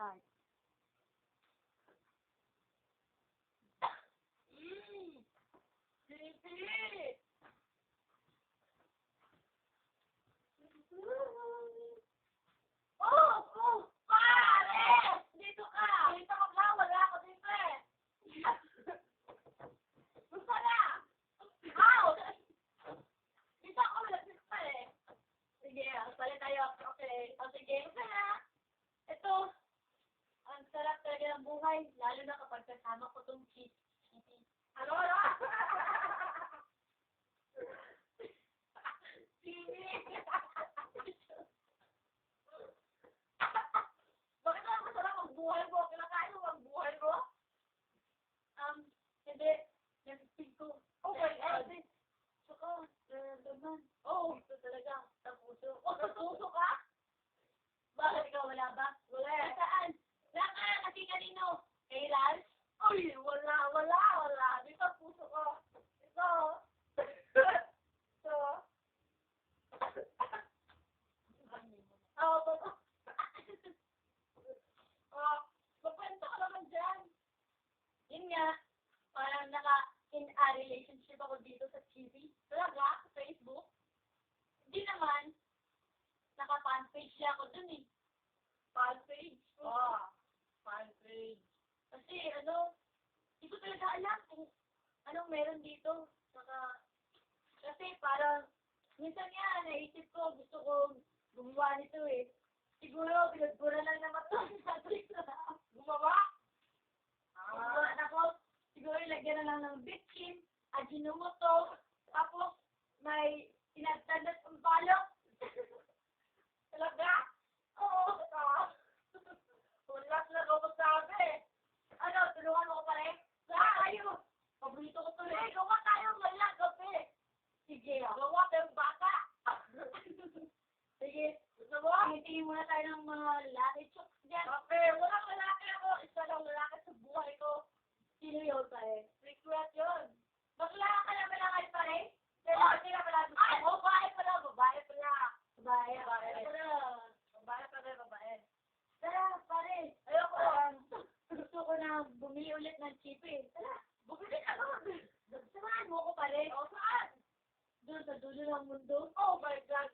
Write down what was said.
Start. Sisi! Oh! Pare! Dito ka! Dito ka ba? Wala ako dito eh! Gusto na! Ow! Dito ako, malapit pa eh. Sige, palit tayo. Okay. O sige, gusto na. Ito, ang sarap talaga ng buhay, lalo na kapag kasama ko tong cheese. Ano? Sini! Bakit naman masarap ang buhay mo? Kinakain mo ang buhay mo? Hindi. Nasisig ko. Oh my God! Saka, naman. Oh, ito talaga. Sa puso. Oh, sa puso ka? Bakit ikaw wala ba? Wala. Saan? Saka, kasi kanino? Kay Lance? Uy, wala. Dito ang puso ko. Ito. Ito. Oh, ito. Oh, magkwento ka naman dyan. Yun nga, parang in a relationship ako dito sa TV. Talaga, sa Facebook. Hindi naman, naka-fanpage siya ako dun eh. Fanpage? Oo. Fanpage. Kasi hindi ko talaga alam kung anong meron dito. Kasi parang, minsan nga, naisip ko, gusto ko gumawa nito eh. Siguro, pinagbura lang naman ito. Gumawa? Gumawa na ko. Siguro, ilagyan na lang ng bitchin, ajinomoto, tapos may tinagtandas ng balok. Talaga? Oo. Wala talaga ako sabi. Tulungan mo ko pa rin? Ayaw. Paborito ko tuloy. Gawa tayo wala gabi. Sige, gawa tayong bata. Sige, gusto mo? Tingin muna tayo ng mga lalaki chokes dyan. Okay, walang lalaki ako. Isa lang lalaki sa buhay ko. Sino yun pare? Secret yun. Bakla ka na ba lang ay pare? Lalaki na pala. Ay, babae pala. Babae. Tara, pare. Ayoko. Gusto ko na bumili ulit ng chip eh. Tara, bumili ka doon. Samahan mo ko pare. O, saan? Doon sa dulo ng mundo. Oh my God.